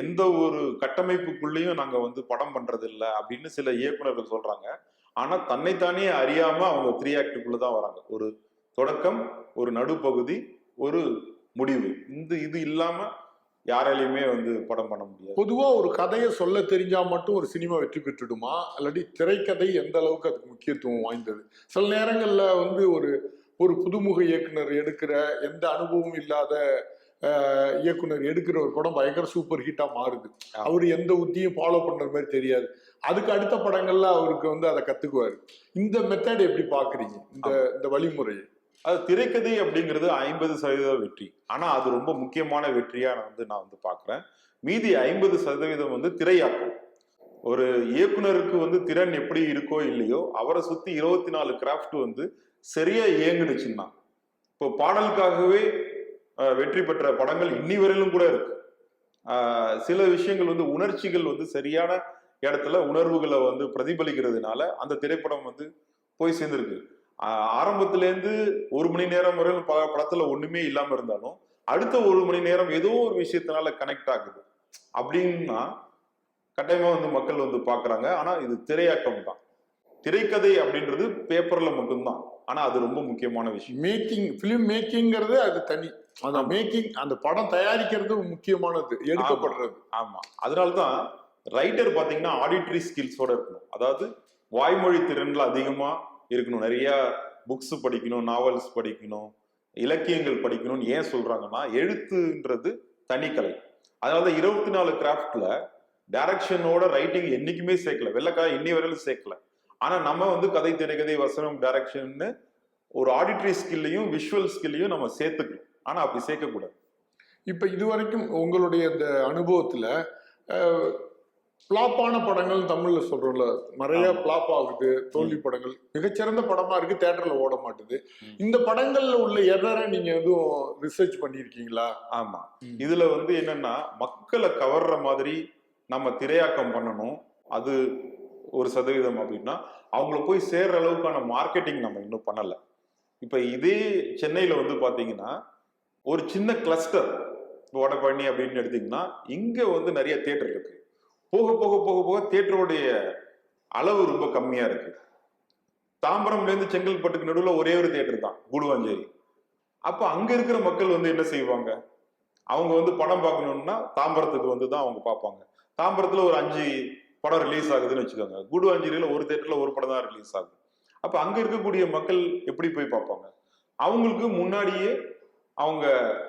எந்த ஒரு கட்டமைப்புக்குள்ளேயும் நாங்க வந்து படம் பண்றது இல்ல அப்படின்னு சில இயக்குனர்கள் சொல்றாங்க. ஆனா தன்னைத்தானே அறியாம அவங்க 3 ஆக்டுக்குள்ள தான் வராங்க. ஒரு தொடக்கம், ஒரு நடுப்பகுதி, ஒரு முடிவு. இது இல்லாம யாராலையுமே வந்து படம் பண்ண முடியாது. பொதுவா ஒரு கதையை சொல்ல தெரிஞ்சா மட்டும் ஒரு சினிமா வெற்றி பெற்றுடுமா, இல்லாட்டி திரைக்கதை எந்த அளவுக்கு அதுக்கு முக்கியத்துவம் வாய்ந்தது? சில நேரங்கள்ல வந்து ஒரு ஒரு புதுமுக இயக்குனர் எடுக்கிற, எந்த அனுபவமும் இல்லாத இயக்குனர் எடுக்கிற ஒரு படம் பயங்கர சூப்பர் ஹிட்டா மாறுது. அவரு எந்த உத்தியும் ஃபாலோ பண்ற மாதிரி தெரியாது. அதுக்கு அடுத்த படங்கள்ல அவருக்கு வந்து அதை கத்துக்குவாரு. இந்த மெத்தட் எப்படி பாக்குறீங்க, இந்த வழிமுறையை? அது திரைக்கதை அப்படிங்கிறது 50% வெற்றி. ஆனா அது ரொம்ப முக்கியமான வெற்றியா நான் வந்து பாக்குறேன். மீதி 50% வந்து திரையாக்கம். ஒரு இயக்குனருக்கு வந்து திறன் எப்படி இருக்கோ இல்லையோ, அவரை சுத்தி 24 கிராஃப்ட் வந்து சரியா இயங்குனுச்சுன்னா, இப்போ பாடலுக்காகவே வெற்றி பெற்ற படங்கள் இன்னி வரையிலும் கூட இருக்கு. சில விஷயங்கள் வந்து உணர்ச்சிகள் வந்து சரியான இடத்துல உணர்வுகளை வந்து பிரதிபலிக்கிறதுனால அந்த திரைப்படம் வந்து போய் சேர்ந்திருக்கு. ஆரம்பத்திலேருந்து 1 மணி நேரம் வரை படத்துல ஒண்ணுமே இல்லாம இருந்தாலும் அடுத்த 1 மணி நேரம் ஏதோ ஒரு விஷயத்தினால கனெக்ட் ஆகுது அப்படின்னா கட்டாயமா வந்து மக்கள் வந்து பாக்குறாங்க. ஆனா இது திரையாக்கம் தான். திரைக்கதை அப்படின்றது பேப்பர்ல மட்டும்தான். ஆனா அது ரொம்ப முக்கியமான விஷயம். மேக்கிங், பிலிம் மேக்கிங்கிறது அது தனி. அந்த மேக்கிங், அந்த படம் தயாரிக்கிறது முக்கியமானது, எடுக்கப்படுறது. ஆமா, அதனாலதான் ரைட்டர் பாத்தீங்கன்னா ஆடிட்டரி ஸ்கில்ஸோட இருக்கணும். அதாவது வாய்மொழி திறன்ல அதிகமா இருக்கணும். நிறைய புக்ஸ் படிக்கணும், நாவல்ஸ் படிக்கணும், இலக்கியங்கள் படிக்கணும்னு ஏன் சொல்றாங்கன்னா, எழுத்துன்றது தனிக்கலை. அதாவது 24 கிராஃப்ட்ல டைரக்ஷனோட ரைட்டிங் என்னைக்குமே சேர்க்கல. வெள்ளக்காய் இன்னி வரையிலும் சேர்க்கல. ஆனா நம்ம வந்து கதை, திரைக்கதை, வசனம், டைரக்ஷன் ஒரு ஆடிட்டரி ஸ்கில்லையும் விஷுவல் ஸ்கில்லையும் நம்ம சேர்த்துக்கணும். ஆனா அப்படி சேர்க்கக்கூடாது. இப்ப இதுவரைக்கும் உங்களுடைய இந்த அனுபவத்துல பிளாப்பான படங்கள் தமிழ்ல சொல்றோம்ல, நிறைய பிளாப் ஆகுது, தோல்வி படங்கள். மிகச்சிறந்த படமா இருக்கு, தியேட்டர்ல ஓட மாட்டுது. இந்த படங்கள்ல உள்ள எரரை நீங்க எதுவும் ரிசர்ச் பண்ணிருக்கீங்களா? ஆமா, இதுல வந்து என்னன்னா, மக்களை கவர்ற மாதிரி நம்ம திரையாக்கம் பண்ணணும். அது 1% அப்படின்னா, அவங்கள போய் சேர்ற அளவுக்கான மார்க்கெட்டிங் நம்ம இன்னும் பண்ணல. இப்ப இதே சென்னையில வந்து பாத்தீங்கன்னா, ஒரு சின்ன கிளஸ்டர் வடபழனி அப்படின்னு எடுத்தீங்கன்னா, இங்க வந்து நிறைய தியேட்டர் இருக்கு. போக போக போக போக தியேட்டருடைய அளவு ரொம்ப கம்மியா இருக்கு. தாம்பரம்ல இருந்து செங்கல்பட்டுக்கு நடுவில் ஒரே ஒரு தியேட்டர் தான், கூடுவாஞ்சேரி. அப்ப அங்க இருக்கிற மக்கள் வந்து என்ன செய்வாங்க? அவங்க வந்து படம் பார்க்கணும்னா தாம்பரத்துக்கு வந்து தான் அவங்க பார்ப்பாங்க. தாம்பரத்துல ஒரு 5 படம் ரிலீஸ் ஆகுதுன்னு வச்சுக்கோங்க. கூடுவாஞ்சேரியில ஒரு தியேட்டர்ல ஒரு படம் தான் ரிலீஸ் ஆகுது. அப்ப அங்க இருக்கக்கூடிய மக்கள் எப்படி போய் பார்ப்பாங்க? அவங்களுக்கு முன்னாடியே அவங்க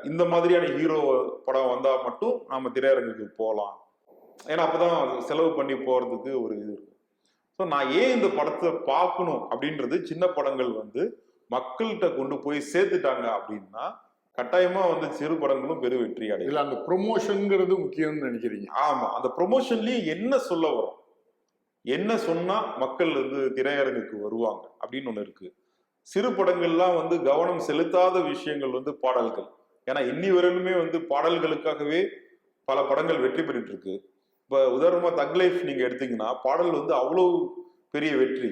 இந்த மாதிரியான ஹீரோ படம் வந்தா மட்டும் நாம திரையரங்குக்கு போகலாம். ஏன்னா அப்பதான் செலவு பண்ணி போறதுக்கு ஒரு இது இருக்கு. ஸோ நான் ஏன் இந்த படத்தை பார்க்கணும் அப்படின்றது, சின்ன படங்கள் வந்து மக்கள்கிட்ட கொண்டு போய் சேர்த்துட்டாங்க அப்படின்னா கட்டாயமா வந்து சிறு படங்களும் பெரு வெற்றி அடையும். இல்ல அந்த ப்ரொமோஷன்ங்கிறது முக்கியம்னு நினைக்கிறீங்க? ஆமா, அந்த ப்ரொமோஷன்லயே என்ன சொல்ல வரும், என்ன சொன்னா மக்கள் வந்து திரையரங்குக்கு வருவாங்க அப்படின்னு ஒண்ணு இருக்கு. சிறு படங்கள்லாம் வந்து கவனம் செலுத்தாத விஷயங்கள் வந்து பாடல்கள். ஏன்னா இன்னி வரையிலுமே வந்து பாடல்களுக்காகவே பல படங்கள் வெற்றி பெற்றுட்டு இருக்கு. இப்ப உதாரணமா தக் லைஃப் நீங்க எடுத்தீங்கன்னா, பாடல் வந்து அவ்வளவு பெரிய வெற்றி.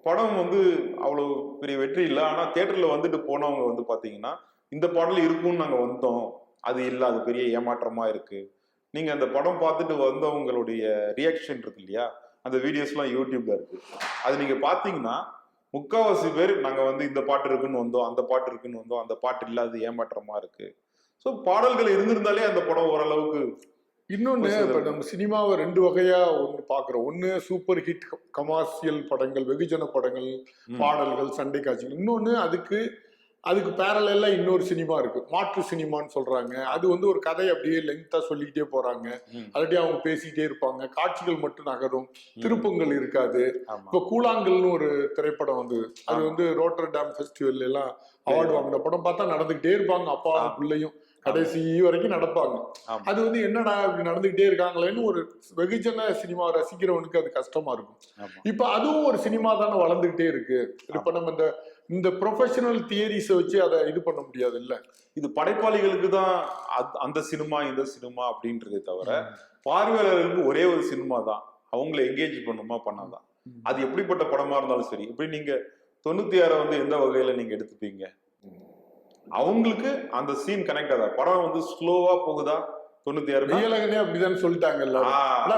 படம் வந்து அவ்வளவு பெரிய வெற்றி இல்லை. ஆனா தியேட்டர்ல வந்துட்டு போனவங்க வந்து பாத்தீங்கன்னா, இந்த பாடல் இருக்கும்னு நாங்க வந்தோம், அது இல்லை, அது பெரிய ஏமாற்றமா இருக்கு. நீங்க அந்த படம் பார்த்துட்டு வந்தவங்களுடைய ரியாக்ஷன் இருக்கு இல்லையா, அந்த வீடியோஸ்லாம் யூடியூப்ல இருக்கு. அது நீங்க பாத்தீங்கன்னா முக்காவாசி பேர் நாங்க வந்து இந்த பாட்டு இருக்குன்னு வந்தோம், அந்த பாட்டு இருக்குன்னு வந்தோம், அந்த பாட்டு இல்லாத ஏமாற்றமா இருக்கு. ஸோ பாடல்கள் இருந்திருந்தாலே அந்த படம் ஓரளவுக்கு. இன்னொன்னு, இப்ப நம்ம சினிமாவை 2 வகையா ஒண்ணு பாக்குறோம். ஒண்ணு சூப்பர் ஹிட் கமர்ஷியல் படங்கள், வெகுஜன படங்கள், பாடல்கள், சண்டை காட்சிகள். இன்னொன்னு அதுக்கு அதுக்கு பேரலா இன்னொரு சினிமா இருக்கு, மாற்று சினிமான்னு சொல்றாங்க. அது வந்து ஒரு கதை அப்படியே லெங்தா சொல்லிக்கிட்டே போறாங்க, அதே அவங்க பேசிக்கிட்டே இருப்பாங்க, காட்சிகள் மட்டும் நகரும், திருப்பங்கள் இருக்காது. இப்ப கூழாங்கல்னு ஒரு திரைப்படம் வந்து அது வந்து ரோட்டர்டாம் ஃபெஸ்டிவல் எல்லாம் அவார்டு வாங்கின படம். பார்த்தா நடந்துகிட்டே இருப்பாங்க அப்பா பிள்ளையும், கடைசி வரைக்கும் நடப்பாங்க. அது வந்து என்னடா இப்படி நடந்துகிட்டே இருக்காங்களேன்னு ஒரு வெகுஜன சினிமா ரசிக்கிறவனுக்கு அது கஷ்டமா இருக்கும். இப்ப அதுவும் ஒரு சினிமா தானே வளர்ந்துகிட்டே இருக்கு. இப்ப நம்ம இந்த ப்ரொஃபஷனல் தியரிஸை வச்சு அதை இது பண்ண முடியாது இல்ல. இது படைப்பாளிகளுக்கு தான் அந்த சினிமா இந்த சினிமா அப்படின்றதே தவிர பார்வையாளர்களுக்கு ஒரே ஒரு சினிமா தான், அவங்களை எங்கேஜ் பண்ணுமா பண்ணாதான். அது எப்படிப்பட்ட படமா இருந்தாலும் சரி. இப்படி நீங்க 96 வந்து எந்த வகையில நீங்க எடுத்துப்பீங்க? அவங்களுக்கு அந்த சீன் கனெக்ட் ஆகுதா? படம் வந்து ஸ்லோவா போகுதா? 96 அப்படிதான் சொல்லிட்டாங்கல்ல,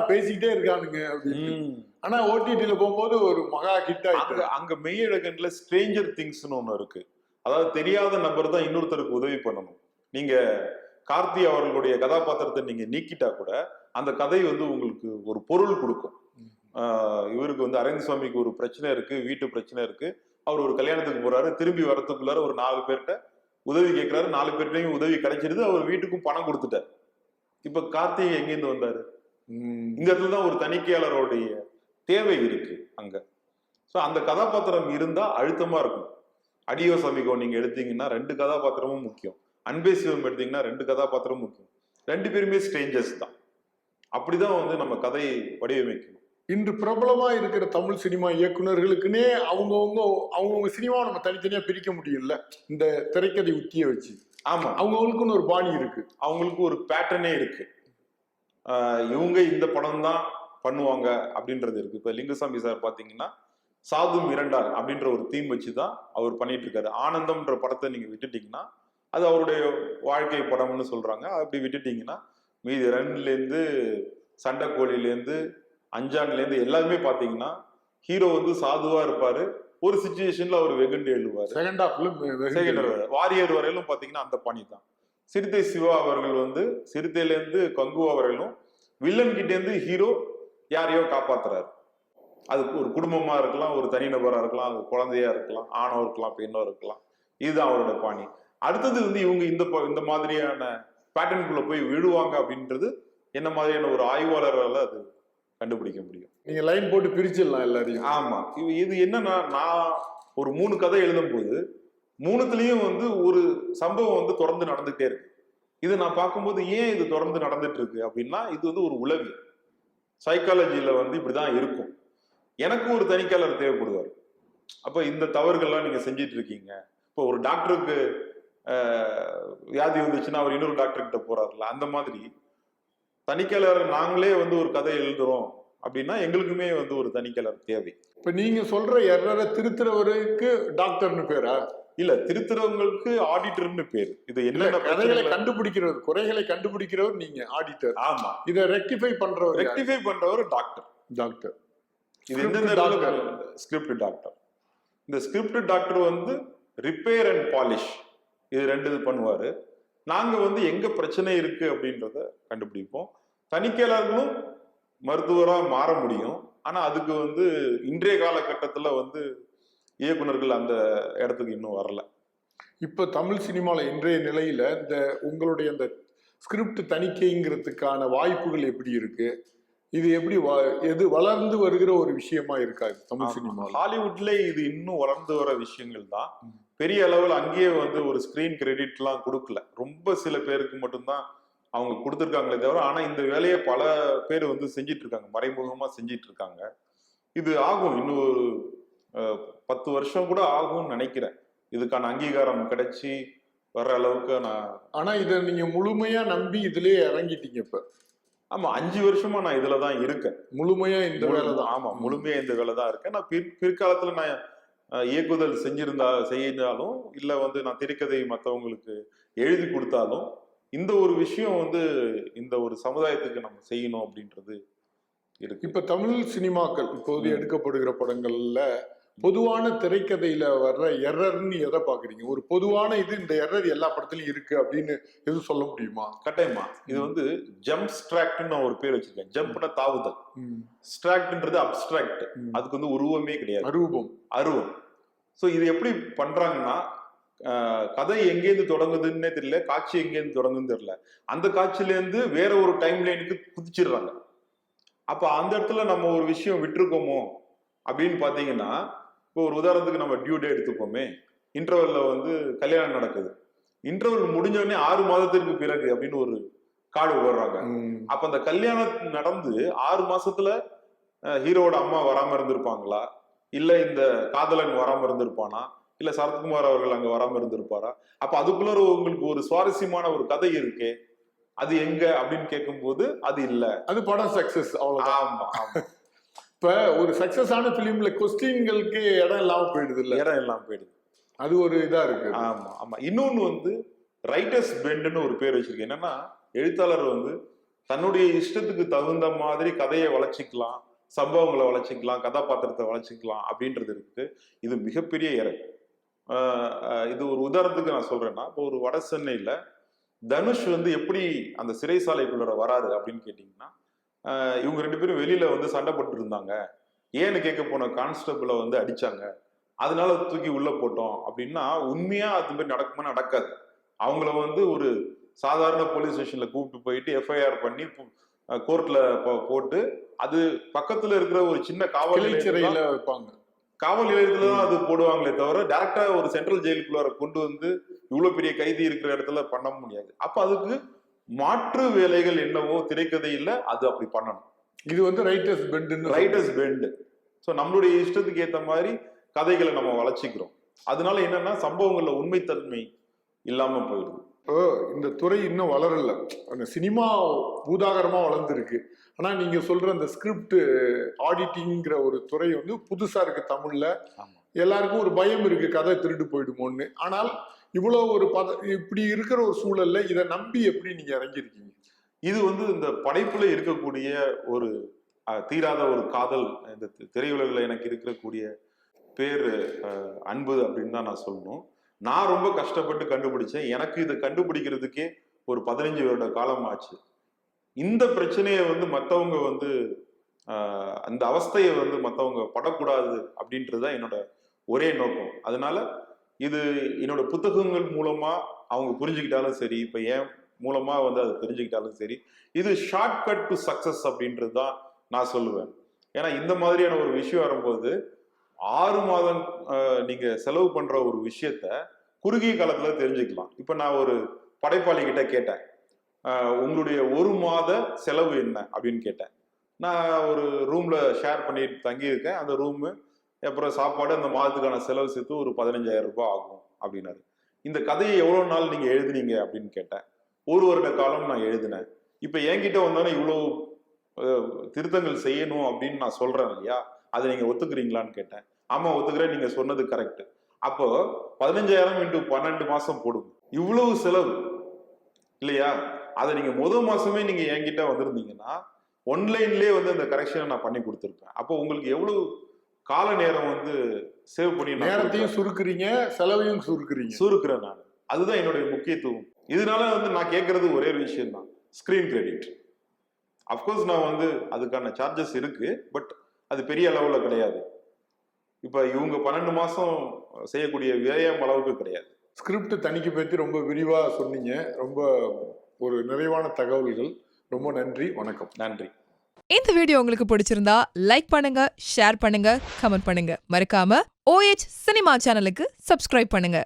பேசிக்கிட்டே இருக்கானுங்க அப்படின்னு. ஆனா ஓடிடில போகும்போது ஒரு மகா ஹிட் ஆயிட்டு. அங்க மெய்யழகன்ல ஸ்ட்ரேஞ்சர் திங்ஸ்னு ஒண்ணு இருக்கு. அதாவது தெரியாத நபர் தான் இன்னொருத்தருக்கு உதவி பண்ணணும். நீங்க கார்த்தி அவர்களுடைய கதாபாத்திரத்தை நீங்க நீக்கிட்டா கூட அந்த கதை வந்து உங்களுக்கு ஒரு பொருள் கொடுக்கும். இவருக்கு வந்து அரவிந்த் சுவாமிக்கு ஒரு பிரச்சனை இருக்கு, வீட்டு பிரச்சனை இருக்கு, அவர் ஒரு கல்யாணத்துக்கு போறாரு, திரும்பி வரத்துக்குள்ளார ஒரு 4 பேர்கிட்ட உதவி கேட்கிறாரு, 4 பேர்கிட்டையும் உதவி கிடைச்சிருது, அவர் வீட்டுக்கும் பணம் கொடுத்துட்டார். இப்ப கார்த்திகை எங்கிருந்து வந்தாரு? இந்த இடத்துலதான் ஒரு தணிக்கையாளருடைய தேவை இருக்கு அங்க. சோ அந்த கதாபாத்திரம் இருந்தா அழுத்தமா இருக்கும். அடியோ சமிகோ நீங்க எடுத்தீங்கன்னா 2 கதாபாத்திரமும் முக்கியம். அன்பே சிவம் எடுத்தீங்கன்னா 2 கதாபாத்திரமும் முக்கியம். 2 பேருமே ஸ்ட்ரேஞ்சர்ஸ் தான். அப்படிதான் வந்து நம்ம கதையை வடிவமைக்கணும். இன்று பிரபலமா இருக்கிற தமிழ் சினிமா இயக்குநர்களுக்குன்னே அவங்கவுங்க சினிமாவை நம்ம தனித்தனியா பிரிக்க முடியும்ல இந்த திரைக்கதை உத்தியை வச்சு. ஆமா, அவங்களுக்குன்னு ஒரு பாணி இருக்கு, அவங்களுக்கு ஒரு பேட்டர்னே இருக்கு. இவங்க இந்த படம் தான் பண்ணுவாங்க அப்படின்றது இருக்கு. இப்ப லிங்குசாமி சார் பாத்தீங்கன்னா சாதும் இரண்டார் அப்படின்ற ஒரு தீம் வச்சுதான் அவர் பண்ணிட்டு இருக்காரு. ஆனந்தம்ன்ற படத்தை நீங்க விட்டுட்டீங்கன்னா அது அவருடைய வாழ்க்கை படம்னு சொல்றாங்க. அப்படி விட்டுட்டீங்கன்னா மீதி 2ல இருந்து சண்டைக்கோழிலேருந்து அஞ்சான்ல இருந்து எல்லாருமே பாத்தீங்கன்னா ஹீரோ வந்து சாதுவா இருப்பாரு, ஒரு சிச்சுவேஷன்ல அவர் வெகுண்டு எழுவாரு. செகண்ட் வாரியர் வரையிலும் பாத்தீங்கன்னா அந்த பாணி தான். சிறுத்தை சிவா அவர்கள் வந்து சிறுத்தையில இருந்து கங்குவா வரையிலும் வில்லன் கிட்ட இருந்து ஹீரோ யாரையோ காப்பாத்துறாரு. அது ஒரு குடும்பமா இருக்கலாம், ஒரு தனிநபரா இருக்கலாம், அது குழந்தையா இருக்கலாம், ஆணோ இருக்கலாம், பெண்ணோ இருக்கலாம். இதுதான் அவரோட பாணி. அடுத்தது வந்து இவங்க இந்த மாதிரியான பேட்டர்னுக்குள்ள போய் விழுவாங்க அப்படின்றது என்ன மாதிரியான ஒரு ஆய்வாளரால அது கண்டுபிடிக்க முடியும். நீங்க லைன் போட்டு பிரிச்சிடலாம் எல்லாரையும். ஆமா, இது என்னன்னா நான் ஒரு 3 கதை எழுதும் போது 3த்துலயும் வந்து ஒரு சம்பவம் வந்து தொடர்ந்து நடந்துகிட்டே இருக்கு. இதை நான் பார்க்கும்போது ஏன் இது தொடர்ந்து நடந்துட்டு இருக்கு அப்படின்னா இது வந்து ஒரு உளவி சைக்காலஜியில வந்து இப்படிதான் இருக்கும். எனக்கு ஒரு தணிக்கையாளர் தேவைப்படுவார். அப்ப இந்த தவறுகள்லாம் நீங்க செஞ்சிட்டு இருக்கீங்க. இப்போ ஒரு டாக்டருக்கு வியாதி வந்துச்சுன்னா அவர் இன்னொரு டாக்டர் கிட்ட போறாருல, அந்த மாதிரி தணிக்கையாளர் நாங்களே வந்து ஒரு கதை எழுதுறோம் அப்படின்னா எங்களுக்குமே வந்து ஒரு தணிக்கையாளர் தேவை. இப்ப நீங்க சொல்ற எரரை திருத்துறவருக்கு டாக்டர்னு பேரா? இல்ல, திருத்துறவங்களுக்கு ஆடிட்டர்னு பேரு. இது என்ன கதைகளை கண்டுபிடிக்கிறவர், குறைகளை கண்டுபிடிக்கிறவர் நீங்க ஆடிட்டர். ஆமா, இதை ரெக்டிஃபை பண்றவர் டாக்டர். இது எந்த ஸ்கிரிப்ட் டாக்டர். இந்த ஸ்கிரிப்ட் டாக்டர் வந்து ரிப்பேர் அண்ட் பாலிஷ் இது 2 இது பண்ணுவாரு. நாங்க வந்து எங்க பிரச்சனை இருக்கு அப்படின்றத கண்டுபிடிப்போம். தணிக்கையாளர்களும் மருத்துவரா மாற முடியும். ஆனா அதுக்கு வந்து இன்றைய காலகட்டத்துல வந்து இயக்குனர்கள் அந்த இடத்துக்கு இன்னும் வரல. இப்ப தமிழ் சினிமால இன்றைய நிலையில இந்த உங்களுடைய அந்த ஸ்கிரிப்ட் தணிக்கைங்கிறதுக்கான வாய்ப்புகள் எப்படி இருக்கு? இது எப்படி எது வளர்ந்து வருகிற ஒரு விஷயமா இருக்காது தமிழ் சினிமா? ஹாலிவுட்ல இது இன்னும் வளர்ந்து வர விஷயங்கள் தான். பெரிய அளவில் அங்கேயே வந்து ஒரு ஸ்கிரீன் கிரெடிட் எல்லாம் கொடுக்கல, ரொம்ப சில பேருக்கு மட்டும்தான் அவங்க கொடுத்துருக்காங்களே தவிர. ஆனா இந்த வேலையை பல பேர் வந்து செஞ்சிட்டு இருக்காங்க, மறைமுகமா செஞ்சிட்டு இருக்காங்க. இது ஆகும், இன்னும் ஒரு 10 வருஷம் கூட ஆகும்னு நினைக்கிறேன் இதுக்கான அங்கீகாரம் கிடைச்சி வர்ற அளவுக்கு. ஆனா இதை நீங்க முழுமையா நம்பி இதுலயே இறங்கிட்டீங்க இப்ப? ஆமா, 5 வருஷமா நான் இதுலதான் இருக்கேன், முழுமையா இந்த வேலை தான். ஆமா, முழுமையா இந்த வேலை தான் இருக்கேன். நான் பிற்காலத்துல நான் இயக்குதல் செய்தாலும் இல்ல வந்து நான் திரைக்கதை மற்றவங்களுக்கு எழுதி கொடுத்தாலும் இந்த ஒரு விஷயம் வந்து இந்த ஒரு சமுதாயத்துக்கு நம்ம செய்யணும் அப்படின்றது இருக்கு. இப்ப தமிழ் சினிமாக்கள் இப்போது எடுக்கப்படுகிற படங்கள்ல பொதுவான திரைக்கதையில வர்ற எரர்ன்னு எதை பாக்குறீங்க? ஒரு பொதுவான இது இந்த எரர் எல்லா படத்துலயும் இருக்கு அப்படின்னு எதுவும் சொல்ல முடியுமா? கட்டாயமா. இது வந்து ஜம்ப் ஸ்ட்ராக்ட்னு நான் ஒரு பேர் வச்சிருக்கேன். ஜம்ப்னா தாவுதல், ஸ்ட்ராக்ட்ன்றது அப்ஸ்ட்ராக்ட், அதுக்கு வந்து உருவமே கிடையாது, அருவம். ஸோ இது எப்படி பண்றாங்கன்னா கதை எங்கேருந்து தொடங்குதுன்னே தெரியல, காட்சி எங்கேருந்து தொடங்குதுன்னு தெரியல. அந்த காட்சியில இருந்து வேற ஒரு டைம் லைனுக்கு குதிச்சிடுறாங்க. அப்ப அந்த இடத்துல நம்ம ஒரு விஷயம் விட்டுருக்கோமோ அப்படின்னு பாத்தீங்கன்னா, இப்போ ஒரு உதாரணத்துக்கு நம்ம டியூ டே எடுத்துப்போமே. இன்டர்வல்ல வந்து கல்யாணம் நடக்குது. இன்டர்வல் முடிஞ்ச உடனே 6 மாதத்திற்கு பிறகு அப்படின்னு ஒரு கார்டு போடுறாங்க. அப்ப அந்த கல்யாணம் நடந்து 6 மாசத்துல ஹீரோவோட அம்மா வராம இருந்திருப்பாங்களா, இல்ல இந்த காதலன் வராம இருந்திருப்பானா, இல்ல சரத்குமார் அவர்கள் அங்க வராம இருந்திருப்பாரா? அப்ப அதுக்குள்ள உங்களுக்கு ஒரு சுவாரஸ்யமான ஒரு கதை இருக்கே, அது எங்க அப்படின்னு கேட்கும்போது அது இல்ல. அது படம் சக்சஸ், அவ்வளவுதான். ஆமா ஆமா. இப்ப ஒரு சக்சஸான பிலிம்ல கொஸ்டின்களுக்கு இடம் இல்லாம போயிடுது இல்ல, இடம் இல்லாம போயிடுது. அது ஒரு இதா இருக்கு. ஆமா ஆமா. இன்னொன்னு வந்து ரைட்டர்ஸ் பெண்ட்னு ஒரு பேர் வச்சிருக்கு. என்னன்னா, எழுத்தாளர் வந்து தன்னுடைய இஷ்டத்துக்கு தகுந்த மாதிரி கதையை வளர்ச்சிக்கலாம், சம்பவங்களை வளர்ச்சிக்கலாம், கதாபாத்திரத்தை வளர்ச்சிக்கலாம் அப்படின்றது இருக்கு. இது மிகப்பெரிய எரர். இது ஒரு உதாரணத்துக்கு நான் சொல்றேன்னா, இப்போ ஒரு வட சென்னையில தனுஷ் வந்து எப்படி அந்த சிறைசாலைக்குள்ள வராரு அப்படின்னு கேட்டீங்கன்னா, இவங்க 2 பேரும் வெளியில வந்து சண்டை போட்டு இருந்தாங்க. ஏன்னு கேட்க போன கான்ஸ்டபிளை வந்து அடிச்சாங்க, அதனால தூக்கி உள்ள போட்டோம் அப்படின்னா, உண்மையா அது மாதிரி நடக்குமா? நடக்காது. அவங்கள வந்து ஒரு சாதாரண போலீஸ் ஸ்டேஷன்ல கூப்பிட்டு போயிட்டு எஃப்ஐஆர் பண்ணி கோர்ட்ல போட்டு, அது பக்கத்துல இருக்கிற ஒரு சின்ன காவல் சிறையில வைப்பாங்க. காவல் நிலையத்துல தான் அது போடுவாங்களே தவிர டைரக்டா ஒரு சென்ட்ரல் ஜெயிலுக்குள்ள கொண்டு வந்து இவ்வளவு பெரிய கைதி இருக்கிற இடத்துல பண்ண முடியாது. அப்ப அதுக்கு மாற்று வேலைகள் என்னவோ திரைக்கதையில அது அப்படி பண்ணணும். இது வந்து ரைட்டர்ஸ் பெண்ட். ஸோ நம்மளுடைய இஷ்டத்துக்கு ஏற்ற மாதிரி கதைகளை நம்ம வளர்ச்சிக்கிறோம். அதனால என்னன்னா, சம்பவங்கள்ல உண்மைத்தன்மை இல்லாம போயிடுது. இந்த துறை இன்னும் வளரல. அந்த சினிமா பூதாகரமா வளர்ந்துருக்கு. ஆனா நீங்க சொல்ற அந்த ஸ்கிரிப்ட் ஆடிட்டிங்கிற ஒரு துறை வந்து புதுசா இருக்கு தமிழ்ல. எல்லாருக்கும் ஒரு பயம் இருக்கு, கதை திருட்டு போயிடுமோன்னு. ஆனால் இவ்வளவு ஒரு இப்படி இருக்கிற ஒரு சூழல்ல இதை நம்பி எப்படி நீங்க இறங்கிருக்கீங்க? இது வந்து இந்த படைப்புல இருக்கக்கூடிய ஒரு தீராத ஒரு காதல். இந்த திரையுலகில் எனக்கு இருக்கக்கூடிய பேர் அன்பு அப்படின்னு தான் நான் சொல்லணும். நான் ரொம்ப கஷ்டப்பட்டு கண்டுபிடிச்சேன். எனக்கு இதை கண்டுபிடிக்கிறதுக்கே ஒரு 15 வருட காலம் ஆச்சு. இந்த பிரச்சனையை வந்து மற்றவங்க வந்து அந்த அவஸ்தையை வந்து மற்றவங்க படக்கூடாது அப்படின்றது தான் என்னோட ஒரே நோக்கம். அதனால இது என்னோட புத்தகங்கள் மூலமா அவங்க புரிஞ்சுக்கிட்டாலும் சரி, இப்போ ஏன் மூலமா வந்து அதை தெரிஞ்சுக்கிட்டாலும் சரி, இது ஷார்ட்கட் டு சக்சஸ் அப்படின்றது தான் நான் சொல்லுவேன். ஏன்னா இந்த மாதிரியான ஒரு விஷயம் வரும்போது 6 மாதம் நீங்க செலவு பண்ற ஒரு விஷயத்த குறுகிய காலத்துல தெரிஞ்சுக்கலாம். இப்ப நான் ஒரு படைப்பாளி கிட்ட கேட்டேன், உங்களுடைய 1 மாத செலவு என்ன அப்படின்னு கேட்டேன். நான் ஒரு ரூம்ல ஷேர் பண்ணி தங்கியிருக்கேன். அந்த ரூமு அப்புறம் சாப்பாடு, அந்த மாதத்துக்கான செலவு சேர்த்து ஒரு 15,000 ரூபாய் ஆகும் அப்படின்னாரு. இந்த கதையை எவ்வளவு நாள் நீங்க எழுதுனீங்க அப்படின்னு கேட்டேன். 1 வருட காலம் நான் எழுதினேன். இப்ப என்கிட்ட வந்தோன்னே இவ்வளவு திருத்தங்கள் செய்யணும் அப்படின்னு நான் சொல்றேன் இல்லையா, அதை நீங்க ஒத்துக்கிறீங்களான்னு கேட்டேன். ஆமா ஒத்துக்கிறேன், நீங்க சொன்னது கரெக்ட். அப்போ 15,000 × 12 மாசம் போடுங்க, இவ்வளவு செலவு இல்லையா? அதை நீங்க முதல் மாசமே நீங்க என்கிட்ட வந்திருந்தீங்கன்னா ஒன்லைன்லயே வந்து அந்த கரெக்ஷனை நான் பண்ணி கொடுத்துருப்பேன். அப்போ உங்களுக்கு எவ்வளவு கால நேரம் வந்து சேவ் பண்ணி, நேரத்தையும் சுருக்குறீங்க, செலவையும் சுருக்குறேன் நான். அதுதான் என்னுடைய முக்கியத்துவம். இதனால வந்து நான் கேட்கறது ஒரே ஒரு விஷயம் தான், ஸ்கிரீன் கிரெடிட். அப்கோர்ஸ் நான் வந்து அதுக்கான சார்ஜஸ் இருக்கு, பட் அது பெரிய அளவுல கிடையாது. இப்ப இவங்க 12 மாசம் செய்யக்கூடிய விரயம் அளவுக்கு கிடையாது. ஸ்கிரிப்ட் தணிக்கை பற்றி ரொம்ப விரிவா சொன்னீங்க. ரொம்ப ஒரு நிறைவான தகவல்கள். ரொம்ப நன்றி, வணக்கம். நன்றி. இந்த வீடியோ உங்களுக்கு பிடிச்சிருந்தா லைக் பண்ணுங்க, ஷேர் பண்ணுங்க, கமெண்ட் பண்ணுங்க. மறக்காம OH சினிமா சேனலுக்கு சப்ஸ்கிரைப் பண்ணுங்க.